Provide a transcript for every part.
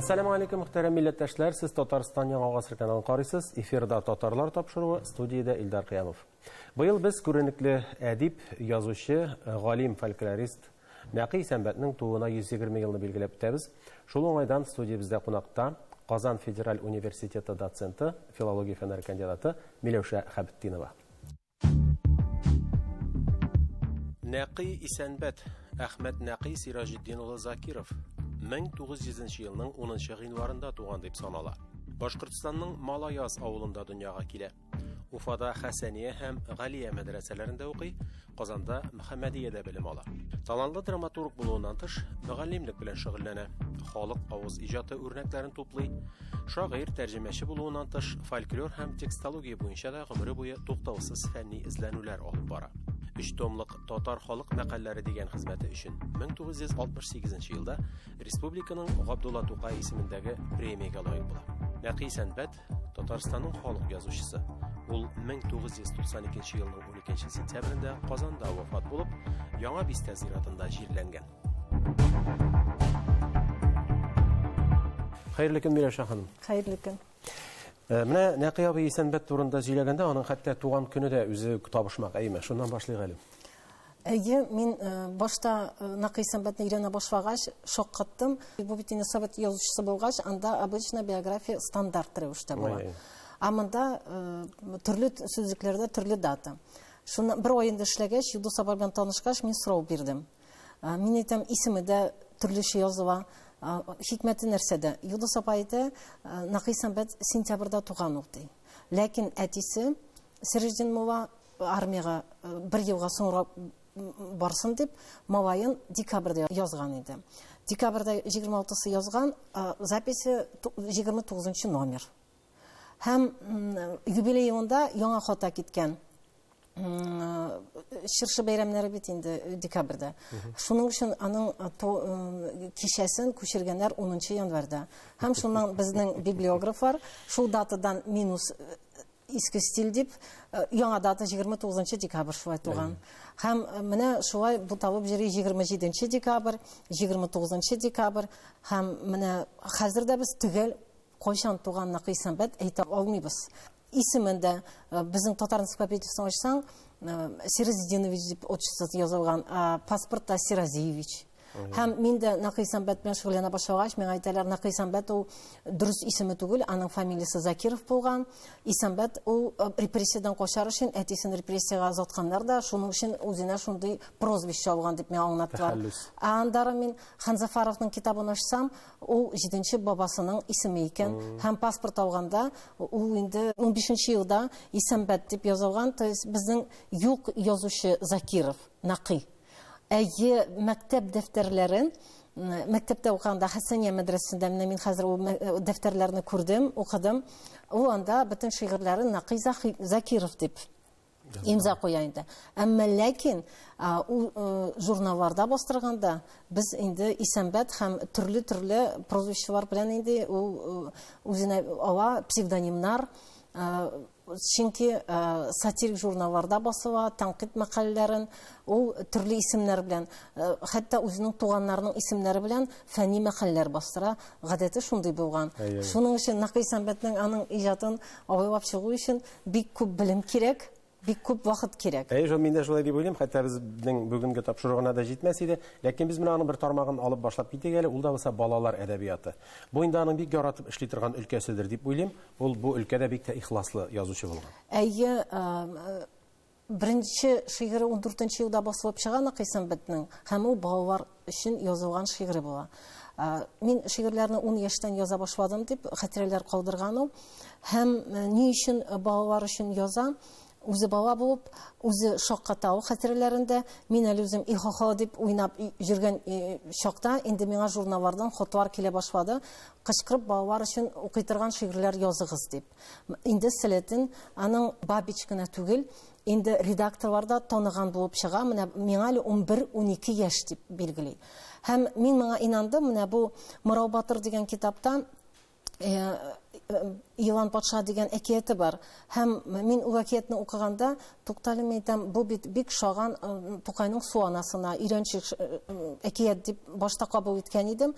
Ассаламу алейкум, мөхтәрәм милләттәшләр. Сез Татарстан Яңа гасыр каналын карыйсыз. Эфирда татарлар тапшыруы, студиядә Илдар Кыямов. Быел без күренекле әдип, язучы, галим, фольклорист Нәкый Сәнбәтнең тууына 120 елны билгеләп үтәбез. Шул уңайдан студиябездә кунакта Казан федераль университеты доценты, филология фәннәре кандидаты Миләүшә Хәбеттинова. Нәкый Сәнбәт Әхмәт Нәкый Сиражетдин улы Закиров 1900 елның 10 гыйнварында туган дип санала. Башкортстанның Малаяз авылында дөньяга килә. Уфада Хәсәния һәм Галия мәдрәсәләрендә укый, Казанда Мөхәммәдиядә белем ала. Талантлы драматург булуыннан тыш, мөгаллимлек белән шөгыльләнә. Халык авыз иҗаты үрнәкләрен туплый. Шагыйрь, тәрҗемәче булуыннан тыш, фольклор һәм текстология буенча да гомере буе туктаусыз фәнни эзләнүләр алып бара. 3 томлык Татар халык мәкальләре дигән хезмәте өчен 1968 елда республиканың Габдулла Тукай исемендәге премиягә лаек була. Нәкый Сәнбәт Татарстанның халык язучысы. Ул 1992 елның 12 сентябрендә Казанда вафат булып, Яңа Бистә зиратында җирләнгән. Хәерле көн, Миләүшә ханым. Хәерле көн. Менә Нәкый абый Сәнбәт турында сөйләгәндә, аның хәтта туган көне дә үзе табышмак. Әйме, шуннан башлыйк әле. Мин башта Нәкый Сәнбәтне өйрәнә башлагач, шок каттым. Бу бит инде совет язучысы булгач, анда обычно биография стандарт рәвештә була. Амында төрле сүзлекләрдә төрле дата. Шуны бер аенда эшләгәч, Юлдус апа белән танышкач, мин сорау бирдем. Мин әйтәм, исеме дә төрлечә языла. Хикмәте нәрсәдә? Юлдус апа әйтә, Нәкый Сәнбәт сентябрьдә туган ул ди. Ләкин әтисе Сиражетдин мулла армияга 1 елга соңра барсын дип, малайын декабрьдә язган иде. Декабрьдә 26-сы язган, записи 29 номер. Һәм юбилеенда яңа хата киткән. Чыршы бәйрәмнәре бит инде декабрьдә. Шуның өчен аның кичәсен күчергәннәр 10 январьда. Һәм шуннан безнең библиографлар шул датадан минус иске стиль дип, яңа дата 29 декабрь шулай туган. Һәм менә шулай бу табып җыри 27 декабрь, 29 декабрь, һәм менә хәзер дә без төгәл кайчан туган Нәкый Сәнбәт әйтә алмыйбыз. Исемендә безнең татар энциклопедиясын ачсаң, Сиразетдинович дип отчествосы язылган, паспортта Сиразиевич. Һәм мин дә Нәкый Сәнбәт белән шөгыльләнә башлагач, миңа әйтәләр, Нәкый Сәнбәт ул дөрес исеме түгел, аның фамилиясе Закиров булган. Сәнбәт ул репрессиядан качар өчен әтисен репрессиягә озатканнар да, шуның өчен үзенә шундый прозвище алган дип миңа аңлаттылар. Андары мин Ханзафаровның китабын ачсам, ул 7нче бабасының исеме икән. Һәм паспорт алганда ул инде 15нче елда Сәнбәт дип язылган, то есть безнең юк язучы Закиров, Нәкый. Әйе, мәктәп дәфтәрләрен, мәктәптә укыганда Хәсәния мәдрәсәсендә мин хәзер ул дәфтәрләрне күрдем, укыдым. Ул анда бөтен шигырьләрен Нәкый Закиров дип имза куя инде. Әмма ләкин ул журналларда бастырганда без инде Сәнбәт һәм төрле прозвищелар белән инде ул үзенә ала псевдонимнар. Чөнки сатирик журналларда басыла, тәнкыйть мәкаләләрен ул төрле исемнәр белән, хәтта үзенең туганнарының исемнәре белән фәнни мәкаләләр бастыра. Гадәте шундый булган. Шуның өчен Нәкый Сәнбәтнең аның иҗатын авылап чыгу өчен бик күп белем кирәк. Бик күп вакыт кирәк. Мин дә шулай дип уйлыйм, хәтта безнең бүгенге тапшыруына да җитмәс иде, ләкин без менә аның бер тармагын алып башлап китик әле, ул да булса балалар әдәбияты. Бу инде аның бик яратып эшли торган өлкәседер дип уйлыйм. Ул бу өлкәдә бик тә ихласлы язучы булган. Әйе, беренче шигыре 14нче елда басылып чыган Нәкый Сәнбәтнең, һәм ул балалар өчен язылган шигыре була. Мин шигырьләрне 10 яшьтән яза башладым дип хатирәләр калдырган ул. Һәм ни өчен балалар өчен яза? Үзе бала булып, үзе шакката ул хатирәләрендә, мин әле үзем ихаха дип уйнап йөргән чакта, инде миңа журналлардан хатлар килә башлады, кычкырып балалар өчен укый торган шигырьләр языгыз дип. Инде сәләтен аның Бабичкина түгел, инде редакторларда таныган булып чыга, менә миңа әле 11-12 яшь дип билгели. Һәм мин моңа инандым, менә бу Морау Батыр дигән китапта Иван патша деген әкияте бар. Һәм мин ул әкиятне укыганда тукталып әйтәм, бу бик шаган Тукайның суанасына өйрәнчек әкият дип башта кабул иткән идем.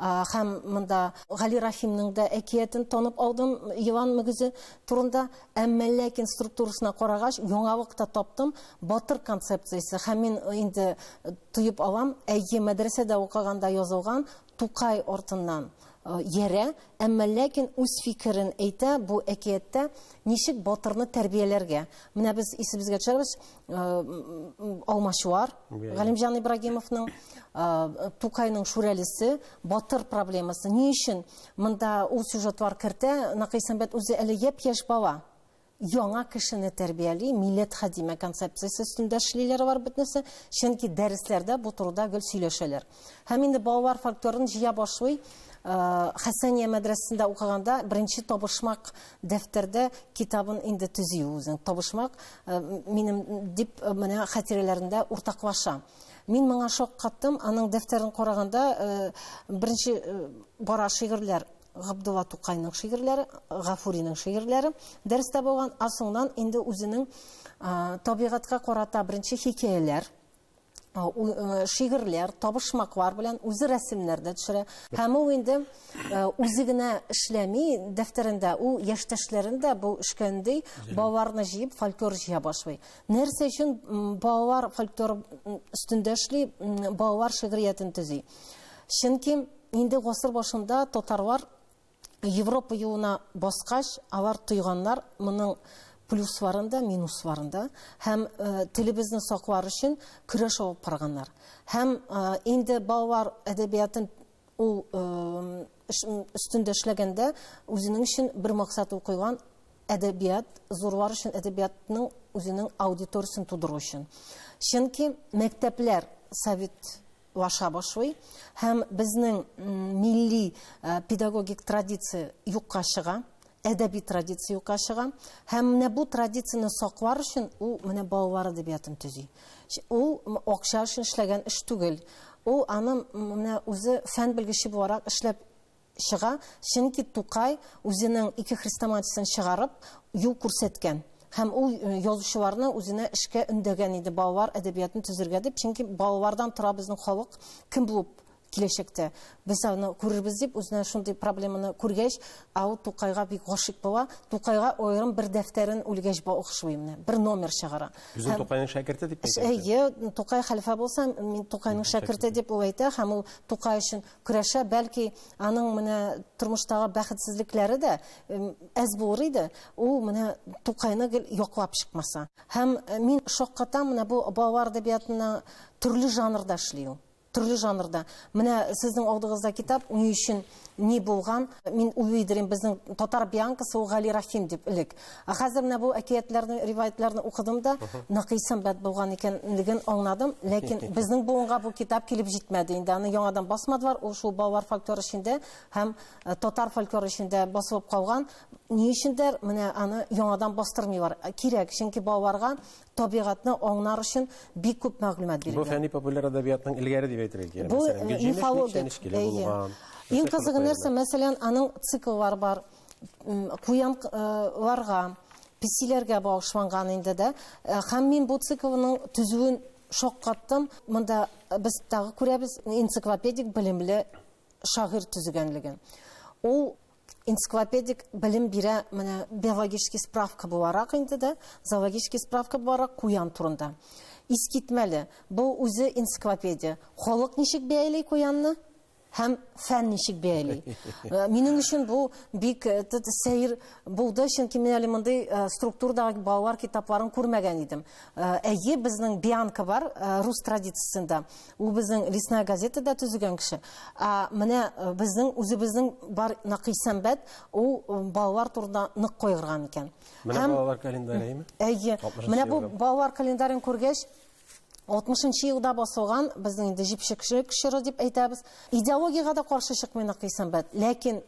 Һәм монда Гали Рахимның да әкиятен танып алдым Иван мөгезе турында, әмма ләкин структурасына карагач яңалыкта таптым батыр концепциясе. Һәм мин инде туеп алам, әйе мәдрәсәдә укыганда язылган Тукай артыннан Ере, әмма ләкин үз фикерен әйтә бу әкияттә ничек батырны тәрбияләргә. Менә без исебезгә төшербез, Алмачуар, Галимҗан Ибрагимовның Тукайның шүрәлесе, батыр проблемасы. Ни өчен монда ул сюжетлар кертә, Нәкыйсәнбәт үзе әле япь-яшь бала. Яңа кешене тәрбияли, милләт хадиме концепциясе өстендә эшлиләр бар бөтенесе, чөнки дәресләрдә бу турыда гел сөйләшәләр. Һәм инде балалар фольклорын җыя башлый. Хәсәния мәдрәсәсендә укыганда беренче табышмак дәфтәрдә китабын инде төзи үзен. Табышмак минем дип менә хатирәләрендә уртаклаша. Мин моңа шок каттым, аның дәфтәрен караганда беренче бара шигырьләр Габдулла Тукайның шигырьләре, Гафуриның шигырьләре дәрестә булган, асыңнан инде үзенең табигатька карата беренче хикәяләр, шигырьләр, табышмаклар белән үзе рәсемнәрдә төшерә. Һәм ул инде үзе генә эшләми, дәфтәрендә ул яшьтәшләрендә бу эшкәндәй балаларны җыеп фольклор җыя башлый. Нәрсә өчен балалар фольклор өстендә эшли, балалар шигъриятен төзи? Чөнки инде гасыр башында татарлар Европа юлына баскач, алар тойганнар моның плюсларында, минусларында, һәм телебезне саклар өчен көрәш алып барганнар. Һәм инде балалар әдәбиятын ул өстендә эшләгәндә үзенең өчен бер максат куйган әдәбият, зурлар өчен әдәбиятның үзенең аудиториясын тудыру өчен. Чөнки мәктәпләр совет лаша башлый, һәм безнең милли педагогик традиция юкка чыга, әдәби традиция юкка чыга, һәм менә бу традицияны саклар өчен ул менә балалар әдәбиятын төзи. Ул акча өчен эшләгән эш түгел. Ул аны менә үзе фән белгече буларак эшләп чыга, чөнки Тукай үзенең ике хрестоматиясын чыгарып, юл күрсәткән. Һәм ул язучыларны үзенә эшкә өндәгән иде балалар әдәбиятын төзергә дип, чөнки балалардан тора безнең халык кем булып киләчәктә. Без аны күрербез дип, үзенә шундый проблеманы күргәч, ул Тукайга бик гашык була. Тукайга аерым бер дәфтәрен үлгәч охшый менә, бер номер чыгара. Үзен Тукайның шәкерте дип әйтә. Әйе, Тукай хәлфә булса, мин Тукайның шәкерте дип әйтә, һәм ул Тукай өчен көрәшә, бәлки аның менә тормыштагы бәхетсезлекләре дә әз булыр иде. Ул менә Тукайны яклап чыкмаса. Һәм мин шаккатам менә бу балалар әдәбиятына төрле жанрда эшли. Төрле жанрда. Менә сезнең алдыгызда китап ни өчен ни булган, мин уйдырым безнең татар биянкасы Гали Рахим дип элек. Хәзер менә бу әкиятләрне, риваятларны укыдым да, Нәкыйсәнбәт булган икәнлеген аңладым, ләкин безнең буынга бу китап килеп җитмәде инде. Аны яңадан басмадылар, ул шул балалар фольклоры эчендә һәм татар фольклоры эчендә басылып калган. Ни өчендер менә аны яңадан бастырмыйлар. Кирәк, чөнки балаларга табигатны аңлар өчен бик күп мәгълүмат бирелгән. Бу фәнни популяр әдәбиятның илгәре дип әйтелгән. Бу мифология. Иң кызыгы нәрсә, мәсәлән, аның цикллар бар. Куянларга, писиләргә багышланган инде дә. Һәм мин бу циклның төзүен шаккаттым. Монда без тагы күрәбез энциклопедик белемле шагыйрь төзегәнлеген. Ул энциклопедик белем бирә, менә биологический справка буларак инде дә, зоологический справка буларак куян турында. Искитмәле. Бу үзе энциклопедия. Халык ничек бәялый куянны? Һәм фән ничек бәялый. Минем өчен бу бик сәер булды, чөнки мин әле мондый структурдагы балалар китапларын күрмәгән идем. Әйе, безнең Бианка бар, рус традициясендә. Ул безнең Лесная газетада төзегән кеше. Менә безнең үзебезнең бар Нәкыйсәнбәт, ул балалар турында нык кайгырган икән. Менә балалар календариеме? Әйе. Менә бу балалар календарен күргәч, 60-нчы елда басылган, безнең инде җипшекчек чоры дип әйтәбез. Идеологиягә да каршы чыкмый Нәкыйсәнбәт, ләкин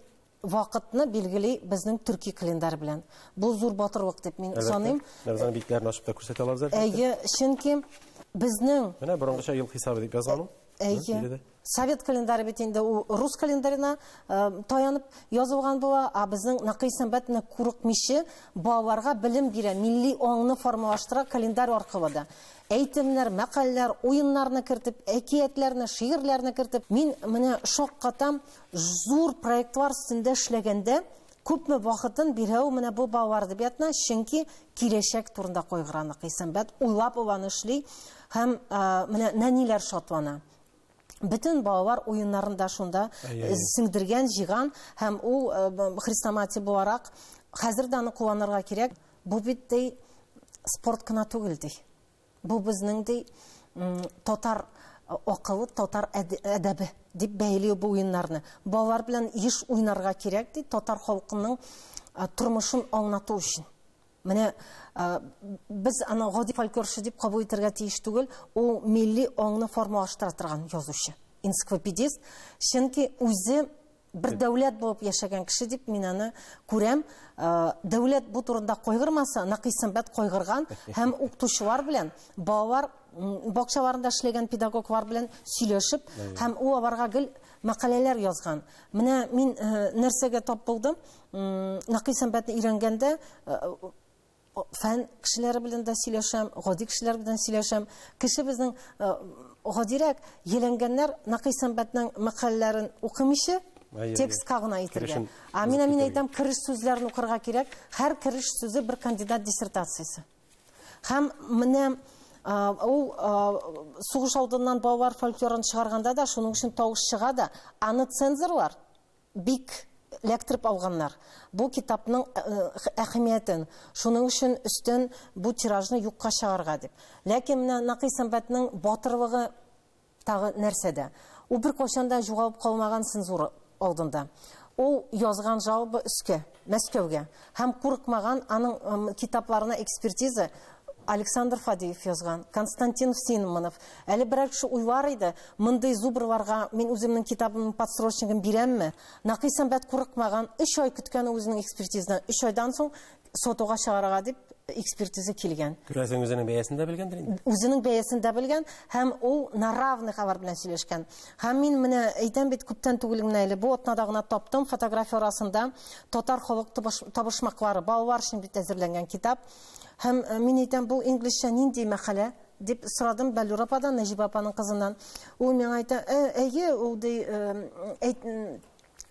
вакытны билгели безнең төрки календар белән. Бу зур батырлык дип мин саныйм. Безнең битләрне ачып та күрсәтә алабыз. Әйе, чөнки безнең менә борынгыча ел хисабы дип язган. Әйе. Совет календаре бит инде ул рус календарына таянып язылган була, а безнең Нәкый Сәнбәтне күрекмичә балаларга белем бирә, милли аңны формалаштыра календарь аркылы да. Әйтемнәр, мәкаләләр, уеннарны кертеп, әкиятләрне, шигырьләрне кертеп, мин менә шаккатам зур проектлар өстендә эшләгәндә күпме вакытын бирә ул менә бу балалар әдәбиятына, чөнки киләчәк турында кайгыра Нәкый Сәнбәт, уйлап уланы эшли һәм менә нәниләр шатлана. Bütün балалар уеннарында шунда сеңдергән, җыган һәм ул хрестоматия буларак хәзер дә аны кулланырга кирәк. Бу бит спорт кына түгел ди. Бу безнең татар акылы, татар әдәбе дип бәйләү бу уеннарны. Балалар белән еш уйнарга кирәк ди, татар халкының тормышын аңлату өчен. Менә без аны гади фольклорчы дип кабул итәргә тиеш түгел, ул милли аңны формалаштыра торган язучы, энциклопедист, чөнки үзе бер дәүләт булып яшәгән кеше дип мин аны күрәм. Дәүләт бу турында кайгырмаса, Нәкый Сәнбәт кайгырган һәм укытучылар белән, балалар бакчаларында эшләгән педагоглар белән сөйләшеп, һәм ул аларга гел мәкаләләр язган. Менә мин нәрсәгә тап булдым? Нәкый Сәнбәтне өйрәнгәндә фән кешеләре белән дә сөйләшәм, гади кешеләр белән сөйләшәм. Кеше безнең гадирәк еләнгәннәр Нәкый Сәнбәтнең мәкаләләрен укымыйча текстка гына әйтергә. Мин әйтәм, кереш сүзләрне укырга кирәк. Һәр кереш сүзе бер кандидат диссертациясе. Һәм менә ул сугыш алдыннан балалар фольклорын чыгарганда да шуның өчен тавыш чыга да, аны цензорлар бик лектрип алганнар. Бу китапның әһәмиятен, шуның өчен өстен бу тиражны юкка чыгарга дип. Ләкин менә Нәкый Сәнбәтнең батырлыгы тагы нәрсәдә? Ул бер кашанда югалып калмаган цензура алдында. Ул язган җавабы өскә, Мәскәүгә. Һәм курыкмаган, аның китапларына экспертиза Александр Фадеев язган, Константин Синманов. Әле берәр кеше уйлар иде, мондый зубрларга мин үземнең китабымның подсрочнигын бирәмме? Нәкый Сәнбәт курыкмаган, 3 ай көткән үзенең экспертизадан, 3 айдан соң сотуга чыгарга дип экспертиза килгән. Күрәсең үзенең бәясен дә белгәндер инде. Үзенең бәясен дә белгән һәм ул на равных алар белән сөйләшкән. Һәм мин менә әйтәм бит күптән түгел генә әле бу атнада гына таптым фотография арасында татар халык табышмаклары балалар өчен бит әзерләнгән китап. Һәм мин әйтәм, бу инглизчә нинди мәкалә дип сорадым Бәллүр ападан, Нәҗип апаның кызыннан. Ул миңа әйтә, әйе, ул ди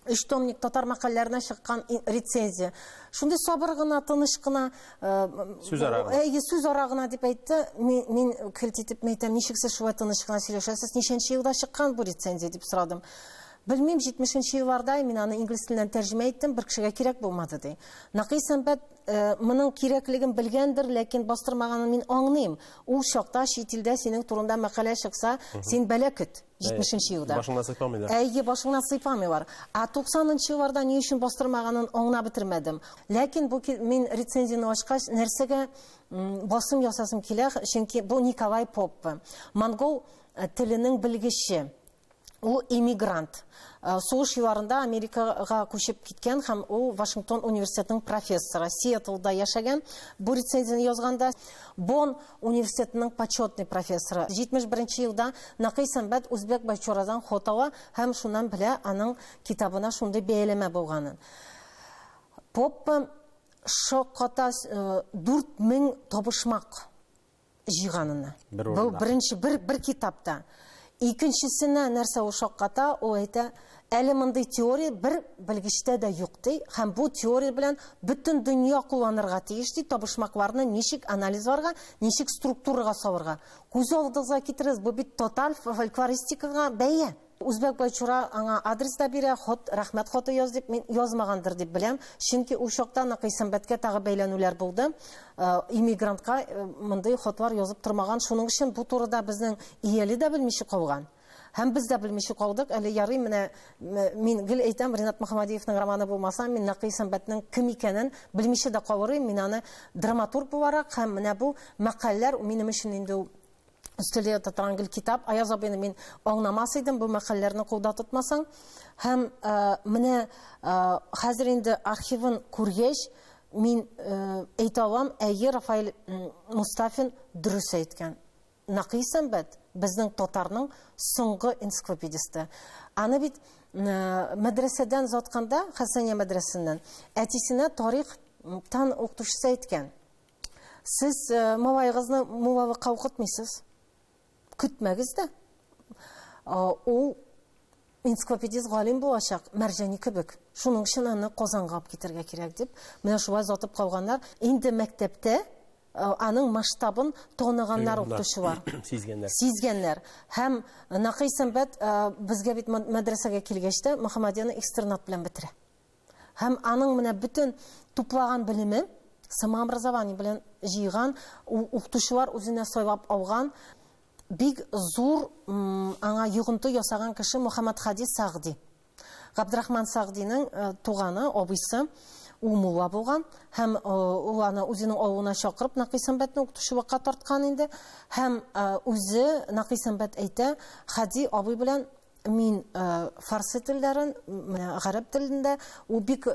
3 томник татар мәкаләләренә чыккан рецензия. Шундый сабыр гына, тыныч кына, сүз арагына. Сүз арагына дип әйтте. Мин килт итеп әйтәм, ничек сез шулай тыныч кына сөйләшәсез? Ничәнче елда чыккан бу рецензия дип сорадым. Белмим, 70-нче елларда мин аны инглиз теленнән тәрҗемә иттем, бер кешегә кирәк булмады ди. Нәкый Сәнбәт моның кирәклеген белгәндер, ләкин бастырмаганын мин аңлыйм. Ул чакта чит илдә синең турында мәкалә чыкса, син бәла көт. 70-нче елда. Башыңна сыйпамыйлар. Әйе, башыңна сыйпамыйлар. 90-нчы елларда ни өчен бастырмаганын аңлап бетермәдем. Ләкин бу мин рецензияны ачкач, нәрсәгә басым ясасым килә, чөнки бу Николай Поп, монгол теленең белгече. Ул эмигрант. Сугыш елларында Америкага күчеп киткән һәм ул Вашингтон университетының профессоры, Сиэтлда яшәгән. Бу рецензияны язганда Бон университетының почетный профессоры. 71-нче елда Нәкый Сәнбәт үзбәк байчарадан хатала һәм шуннан белә аның китабына шундый бәяләмә булганын. Поп шакката 4000 табышмак җыйганын. Бу беренче бер китапта. Икенчесенә нәрсә ул шакката, ул әйтә, әле мондый теория бер белгечтә дә юк ди, һәм бу теория белән бөтен дөнья кулланырга тиеш ди, табышмакларны ничек анализларга, ничек структурага салырга. Күз алдыгызга китерегез, бу бит тоталь фольклористикага бәя. Үзбәк байчура аңа адрес да бирә, рәхмәт хаты яз дип, мин язмагандыр дип беләм, чөнки ул чакта Нәкый Сәнбәткә тагы бәйләнүләр булды. Иммигрантка мондый хатлар язып тормаган, шуның өчен бу турыда безнең ияле дә белмичә калган. Һәм без дә белмичә калдык. Әле ярый, менә мин гел әйтәм, Ринат Мөхәммәдиевның романы булмаса, мин Нәкый Сәнбәтнең кем икәнен белмичә дә калырым. Мин аны драматург буларак һәм менә бу мәкаләләр минем өчен инде Өстәлгә тотарган китап, Аяз абыйны мин аңламас идем, бу мәкаләләрне кулда тотмасаң. Һәм менә хәзер инде архивын күргәч, мин әйтә алам, әйе, Рафаэль Мустафин дөрес әйткән. Нәкый Сәнбәт безнең татарның соңгы энциклопедисты. Аны бит мәдрәсәдән затканда, Хәсәния мәдрәсәсеннән, әтисенә тарихтан укытучысы әйткән. Сез малайыгызны муллалыкка укытмыйсыз. Көтмәгез дә. Ул энциклопедист галим булачак, Мәрҗани кебек. Шуның өчен аны Казанга алып китәргә кирәк дип, менә шулай затып калганнар. Инде мәктәптә аның масштабын таныганнар укытучылар. Сизгәннәр. Һәм Нақый Сәнбәт безгә бит мәдрәсәгә килгәчтә Мөхәммәдияны экстернат белән бетерә. Һәм аның менә бөтен туплаган белеме самообразование белән җыйган, укытучылар үзенә сайлап алган бик зур аңа йогынты ясаган кеше Мөхәммәд Хади Сагди. Габдрахман Сагдиның туганы, абыйсы, ул мулла булган, һәм ул аны үзенең авылына чакырып Нақый Сәнбәтне укытучылыкка тарткан инде, һәм үзе Нақый Сәнбәт әйтә, Хади абый белән мин фарсы телләрен, гарәп телендә, ул бик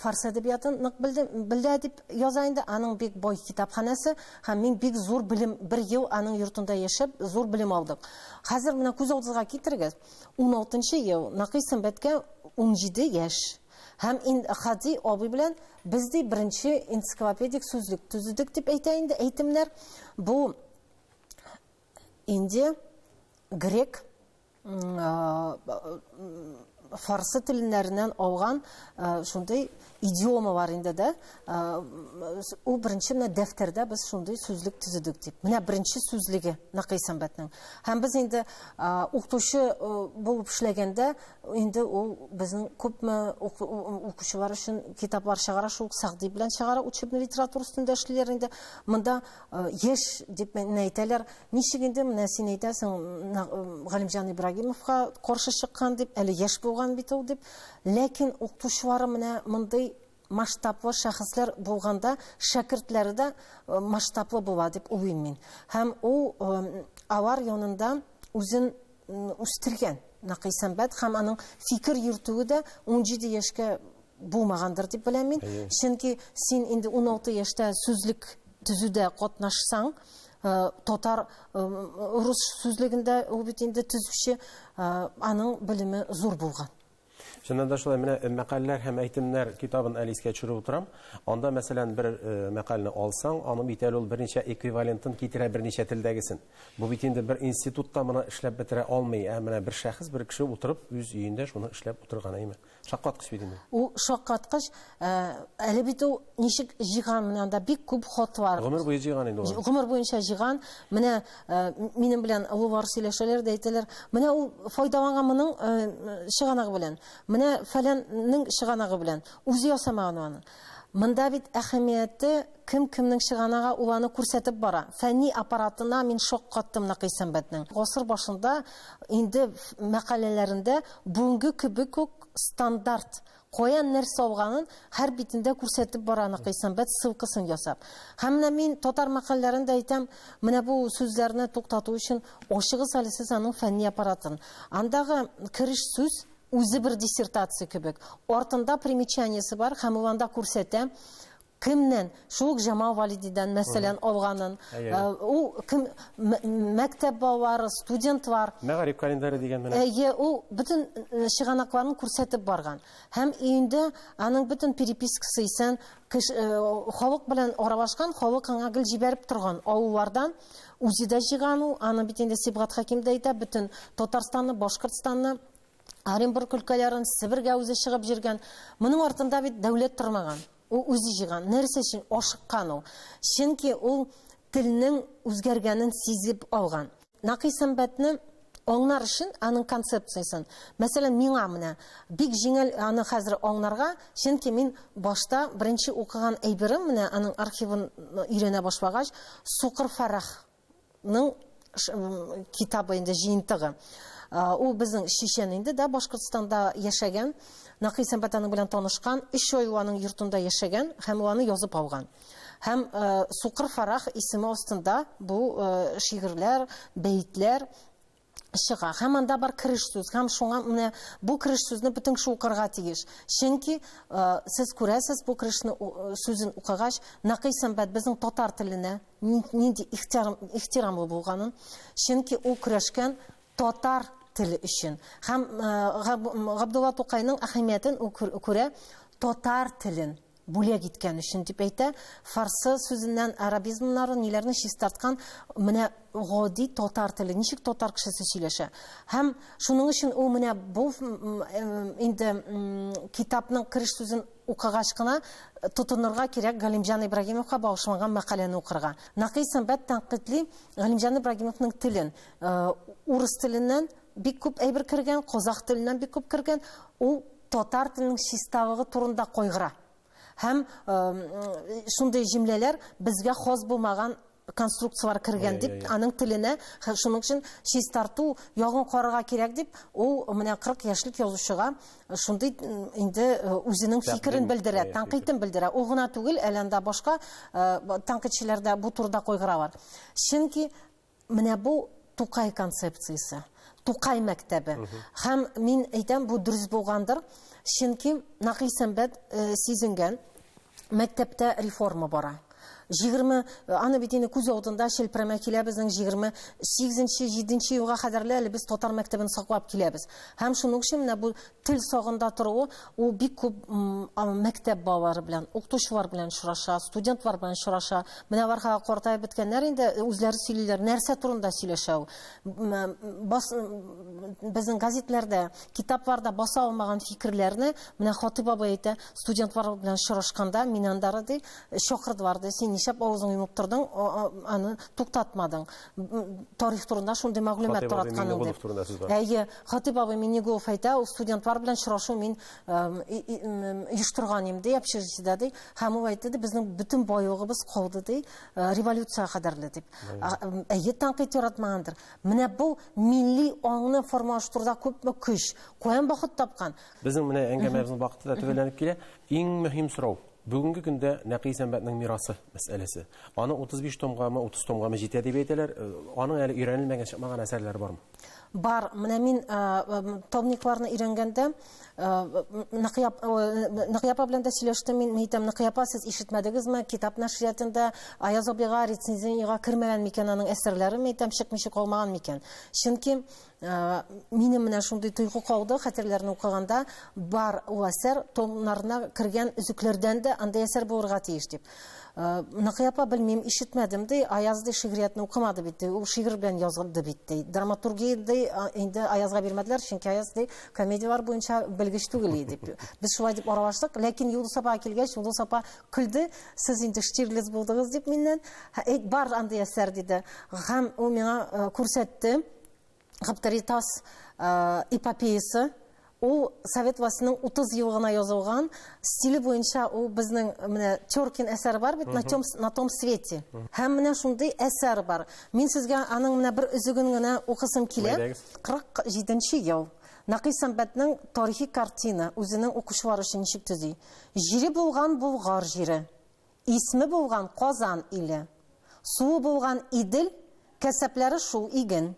фарсы әдәбиятын нык белде дип яза инде, аның бик бай китапханәсе, һәм мин бик зур белем, 1 ел аның йортында яшәп, зур белем алдык. Хәзер менә күз алдыгызга китергез, 16-нчы ел Нақый Сәнбәткә 17 яшь. Һәм Хади абый белән без ди беренче энциклопедик сүзлек төзедек дип әйтә инде әйтемнәр. Бу инде грек фарсы телләреннән алган шундый идиома бар инде дә. Ул беренче менә дәфтәрдә без шундый сүзлек төзедек дип. Менә беренче сүзлеге Нақый Сәнбәтнең. Һәм без инде укытучы булып эшләгәндә инде ул безнең күпме укучылар өчен китаплар чыгара, шул Сагди белән чыгара, учебный литература өстендә эшлиләр инде. Монда яшь дип әйтәләр. Ничек инде менә син әйтәсең Галимҗан Ибрагимовка каршы чыккан дип, әле яшь булган бит ул дип. Ләкин укытучылары менә мондый масштаплы шәхесләр булганда, шәкертләре дә масштаплы була дип уйлыйм мин. Һәм ул алар янында үзен үстергән Нақый Сәнбәт, һәм аның фикер йөртүе дә 17 яшькә булмагандыр дип беләм мин. Чөнки син инде 16 яшьтә сүзлек төзүдә катнашсаң, татар рус сүзлегендә ул бит инде төзүче, аның белеме зур булган. Шуннан да шулай менә мәкаләләр һәм әйтемнәр китабын әлискә төшереп утырам. Анда мәсәлән бер мәкаләне алсаң, аны бит әле ул берничә эквивалентын китерә берничә телдәгесен. Бу бит инде бер институтта моны эшләп бетерә алмый, менә бер шәхес, бер кеше утырып үз өендә шуны эшләп утырган әйме. Шаккаткыч бит инде. Ул шаккаткыч, әле бит ул ничек җыйган, менә анда бик күп хатлар. Гомер буе җыйган инде ул. Гомер буенча җыйган. Менә минем белән уллар сөйләшәләр дә әйтәләр, менә ул файдаланган моның чыганагы белән. Менә фәләннең чыганагы белән үзе ясамаган аны. Монда бит әһәмияте кемнең чыганага ул аны күрсәтеп бара. Фәнни аппаратына мин шок каттым Нақый Сәнбәтнең. Гасыр башында инде мәкаләләрендә бүгенге кебек үк стандарт каян нәрсә алганын һәр битендә күрсәтеп бара Нақый Сәнбәт, ссылкасын ясап. Һәм менә мин татар мәкаләләрендә әйтәм, менә бу сүзләрне туктату өчен ачыгыз әле сез аның фәнни аппаратын. Андагы кириш сүз үзе бер диссертация кебек. Артында примечаниесе бар, һәм анда күрсәтә кемнән, шул Җамал Валидидан мәсәлән алганын. Ул кем мәктәп балалары, студентлар. Мәгариф календаре дигән менә. Ул бөтен чыганакларын күрсәтеп барган. Һәм инде аның бөтен перепискасы исән, халык белән аралашкан, халык аңа гел җибәреп торган авыллардан үзе дә җыйган ул. Аны бит инде Сибгат Хәким дә әйтә, бөтен Татарстанны, Башкортстанны, Оренбург өлкәләрен, Себергә үзе чыгып җиргән. Моның артында бит дәүләт тормаган. Ул үзе җыйган. Нәрсә өчен ашыккан ул? Чөнки ул телнең үзгәргәнен сизеп алган. Нақый Сәнбәтне аңлар өчен аның концепциясын. Мәсәлән, миңа менә бик җиңел аны хәзер аңларга, чөнки мин башта беренче укыган әйберем менә аның архивын өйрәнә башлагач, Сукыр Фарахның китабы инде җыентыгы. Ул безнең Чечен инде дә Башкортстанда яшәгән, Нақый Сәнбәт аның белән танышкан, 3 ай аның йортында яшәгән һәм аны язып алган. Һәм Сукыр Фарах исеме астында бу шигырьләр, бәйтләр чыга. Һәм анда бар кириш сүз. Һәм шуңа менә бу кириш сүзне бөтен кеше укырга тиеш. Чөнки сез күрәсез бу киришне сүзен укыгач, Накый Сәмбәт безнең татар теленә нинди ихтирамлы булганын, чөнки ул көрәшкән татар теле өчен. Һәм Габдулла Тукайның әһәмиятен күрә татар телен бүләк иткән өчен дип әйтә. Фарсы сүзеннән арабизмнарын ниләрне чистарткан менә гади татар теле, ничек татар кешесе сөйләшә. Һәм шуның өчен ул менә бу инде китапның кириш сүзен укыгач кына тотынырга кирәк Галимҗан Ибраһимовка багышланган мәкаләне укырга. Накый Сәмбәт тәнкыйтьли Галимҗан Ибраһимовның телен, урыс теленнән бик күп әйбер кергән, казак теленнән бик күп кергән, ул татар теленең чисталыгы турында кайгыра. Һәм шундый җимләләр безгә хас булмаган конструкциялар кергән дип, аның теленә шуның өчен чистарту ягын карарга кирәк дип, ул менә 40 яшьлек язучыга шундый инде үзенең фикерен белдерә, тәнкыйтен белдерә. Ул гына түгел, әлендә башка тәнкыйтьчеләр дә бу турыда кайгыралар. Чөнки менә бу Тукай концепциясе, Тукай мәктәбе. Һәм мин әйтәм, бу дөрес булгандыр. Чөнки Накый Сәмбәт сизенгән мәктәптә реформа бара. 20 аны бит инде күз алдында шелпәрәмә килә безнең 28-7 елга кадәрле әле без татар мәктәбен саклап киләбез. Һәм шуның өчен менә бу тел сагында торуы, ул бик күп мәктәп балалары белән, укытучылар белән шураша, студентлар белән шураша. Менә барга картайып беткәннәр инде үзләре сөйлиләр, нәрсә турында сөйләшә ул. Безнең газетләрдә, китапларда баса алмаган фикерләрне менә Хатип абый әйтә, студентлар белән шурашканда мин андары ди чакырдылар ди, син нишәп авызың йомып тордың, аны туктатмадың. Тарих турында шундый мәгълүмат таратканың дип. Әйе, Хатип абый Миннигулов әйтә, ул студентлар белән шурашу мин оештырган идем ди, общежитиедә ди. Һәм ул әйтте ди, безнең бөтен байлыгыбыз калды ди, революция кадәрле дип. Әйе, тәнкыйть яратмагандыр. Менә бу милли аңны формалаштыруда күпме көч, каян бахыт тапкан. Безнең менә әңгәмәбезнең вакыты да төгәлләнеп килә. Иң мөһим сорау. Бүгенге көндә Накый Сәмбәтнең мирасы мәсьәләсе. Аны 35 томгамы, 30 томгамы җитә дип әйтәләр. Аның әле өйрәнелмәгән чыкмаган әсәрләре бармы? Бар. Менә мин томникларны өйрәнгәндә Накыяпа белән дә сөйләштем. Мин әйтәм, Накыяпа, сез ишетмәдегезме? Китап нәшриятында Аяз абыйга рецензиягә кермәгән микән аның әсәрләре? Мин әйтәм, чыкмыйча калмаган микән. Чөнки минем менә шундый тойгы калды, хәтерләрне укыганда, бар ул әсәр томнарына кергән үзүкләрдән дә андай әсәр булырга тиеш дип. Накыяпа, белмим, ишетмәдем ди, Аязды шигъриятны укымады бит. Ул шигырь белән язылды бит. Драматургия инде Аязга бирмәделәр, чөнки Аяз ди комедиялар буенча белгеч түгел дип. Без шулай дип аралаштык, ләкин Юлдыз апа килгәч, Юлдыз апа көлде, сез инде Штирлиц булдыгыз дип миннән. Бар андай әсәр диде. Һәм ул миңа күрсәтте Гаптаритас эпопеясы. Ул Совет властының 30 елгына язылган, стиле буенча ул безнең менә Тёркин әсәре бар бит, на том свете. Һәм менә шундый әсәр бар. Мин сезгә аның менә бер үзүген генә укысым килә. 47нче ел. Накый Сәмбәтнең тарихи картина үзенең укучылары өчен ничек төзи. Җире булган Булгар җире, исме булган Казан иле, суы булган Идел, кәсәпләре шул иген.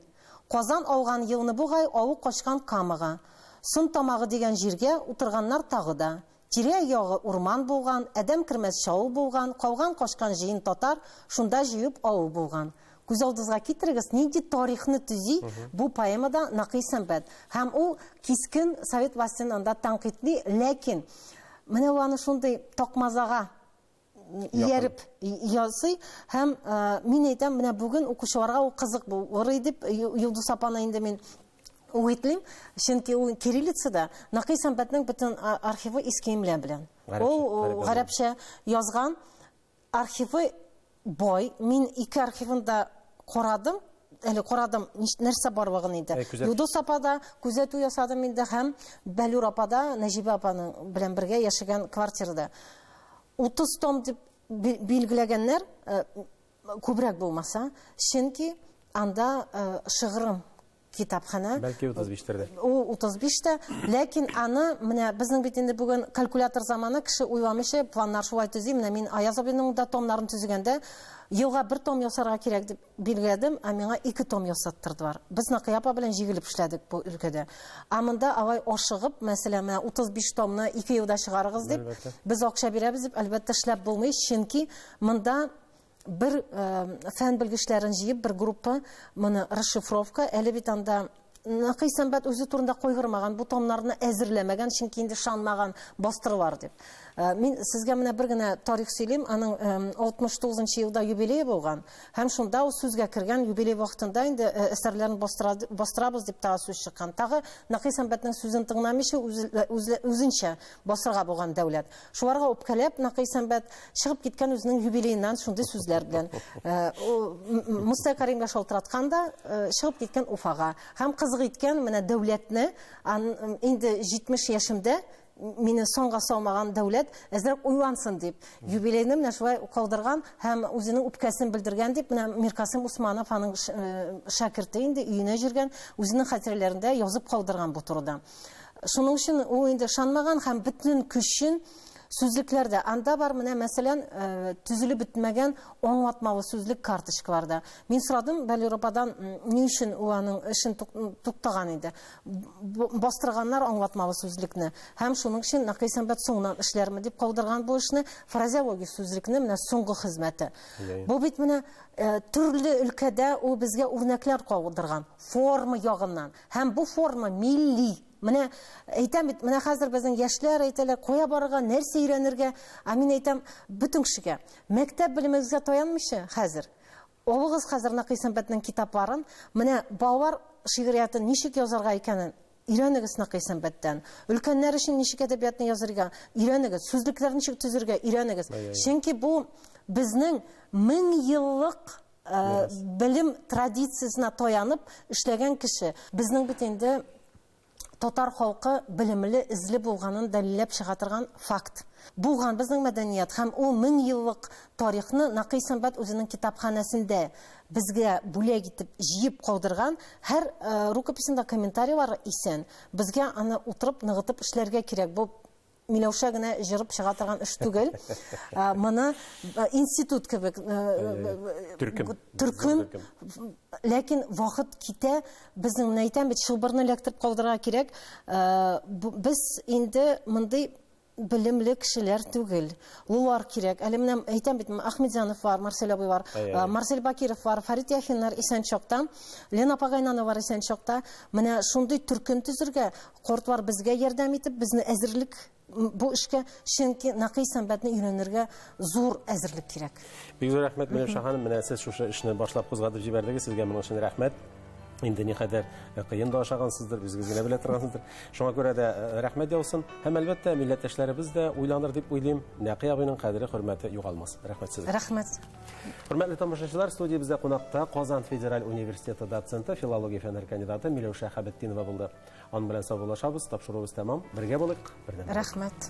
Казан алган елны бугай авы качкан Камага. Сын тамагы дигән җиргә утырганнар тагы да. Тирә-ягы урман булган, әдәм кермәс чавыл булган, калган качкан җыен татар, шунда җыеп авыл булган. Күз алдыгызга китерегез, нинди тарихны төзи бу поэмада Накый Сәмбәт. Һәм ул кискен Совет властен анда тәнкыйтьли, ләкин менә ул аны шундый такмазага ияреп ясый. Һәм мин әйтәм, менә бүген укучыларга ул кызык булыр дип, Юлдыз апаны инде мин уйтлыйм, чөнки ул кириллицада Накый Сәмбәтнең бөтен архивы иске имлә белән. Ул гарәпчә язган архивы бай. Мин ике архивында карадым, нәрсә барлыгын инде. Юлдыз апада күзәтү ясадым инде һәм Бәлүр апада, Нәҗибә апаның белән бергә яшәгән квартирада. 30 том дип билгеләгәннәр күбрәк булмаса, чөнки анда шигырым китапхана. Бәлки 35-тердә. Ул 35-тә, ләкин аны менә безнең бит инде бүген калькулятор заманы, кеше уйламыйча планнар шулай төзи. Менә мин Аяз абыйның да томнарын төзегәндә елга 1 том ясарга кирәк дип билгеләдем, ә миңа 2 том ясаттырдылар. Без Накый апа белән җигелеп эшләдек бу өлкәдә. Монда алай ашыгып, мәсәлән, 35 томны 2 елда чыгарыгыз дип, без акча бирәбез дип, әлбәттә эшләп булмый, чөнки монда бер фән белгечләрен җыеп, бер группа моны расшифровка, әле бит анда Накый сәнбәт үзе турында кайгырмаган, бу томнарны әзерләмәгән, чөнки инде шанмаган бастырылар дип. Мин сезгә менә бер генә тарих сөйлим, аның 69-нчы елда юбилее булган. Һәм шунда ул сүзгә кергән, юбилей вакытында инде әсәрләрен бастырабыз дип та сүз чыккан. Тагы Накый сәнбәтнең сүзен тыңламыйча үзенчә басырга булган дәүләт. Шуларга үпкәләп Накый сәнбәт чыгып киткән үзенең юбилейннан шундый сүзләр белән. Муста Каримга шалтыратканда чыгып киткән Уфага. Һәм кызык иткән менә дәүләтне инде 70 яшымда мине соңга салмаган дәүләт әзрәк уйлансын дип юбилейны менә шулай калдырган һәм үзенең үпкәсен белдергән дип менә Миркасым Усманов аның шәкерте инде өенә җиргән үзенең хатирәләрендә язып калдырган бу турыда. Шуның өчен ул инде шанмаган һәм бөтен көчен сүзлекләрдә анда бар менә мәсәлән төзелеп бетмәгән аңлатмалы сүзлек карточкаларда. Мин сорадым Европадан ни өчен ул аның эшен туктаган иде. Бастырганнар аңлатмалы сүзлекне. Һәм шуның өчен Накый сәнбәт соңыннан эшләрме дип калдырган бу эшне фразеология сүзлекне менә соңгы хезмәте. Бу бит менә төрле өлкәдә ул безгә үрнәкләр калдырган форма ягыннан. Һәм бу форма милли. Менә әйтәм бит, менә хәзер безнең яшьләр әйтәләр, кая барырга, нәрсә өйрәнергә. Мин әйтәм, бөтен кешегә мәктәп белемегезгә таянмыйча хәзер. Алыгыз хәзер Накый сәнбәтнең китапларын, менә балалар шигъриятын ничек язарга икәнен өйрәнегез Накый сәнбәттән. Өлкәннәр өчен ничек әдәбиятны язарга өйрәнегез, сүзлекләрне ничек төзергә өйрәнегез. Чөнки бу безнең 1000 еллык белем традициясенә таянып эшләгән кеше. Безнең бит инде татар халкы белемле, изле булганын дәлилләп чыгартырган факт. Булган безнең мәдәният һәм ул 1000 еллык тарихны Накый сәнбәт үзенең китапханәсендә безгә бүләк итеп җыеп калдырган. Һәр рукописендә комментарийлар исән. Безгә аны утырып, ныгытып эшләргә кирәк. Бу Миләүшә генә җырып чыга торган эш түгел. Моны институт кебек төркем, ләкин вакыт китә, безнең әйтәм бит шылбырны эләктереп калдырырга кирәк. Без инде мондый белемле кешеләр түгел. Улар кирәк. Әле менә әйтәм бит Ахмедҗанов бар, Марсель абый бар, Марсель Бакиров бар, Фарит Яхиннар исән чакта, Лена Пагайнанова бар исән чакта. Менә шундый төркем төзергә кортлар безгә ярдәм итеп, безне әзерлек бу эшкә, чөнки Накый сәнбәтне өйрәнергә зур әзерлек кирәк. Бик зур рәхмәт Миләүшә ханым, менә сез шушы эшне башлап кузгатып җибәрдегез. Сезгә моның өчен рәхмәт. Инде никадәр кыен да ашагансыздыр, безгә генә белә торгансыздыр. Шуңа күрә дә рәхмәт яусын. Һәм әлбәттә милләттәшләребез дә уйланыр дип уйлыйм. Накый абыйның кадере, хөрмәте югалмас. Рәхмәт сезгә. Рәхмәт. Хөрмәтле тамашачылар, студиябездә кунакта Казан Федераль университеты доценты, филология фәннәре кандидаты Миләүшә Хәбетдинова булды. Ан белән саубуллашабыз, тапшыруыбыз тәмам. Бергә булыйк. Рәхмәт.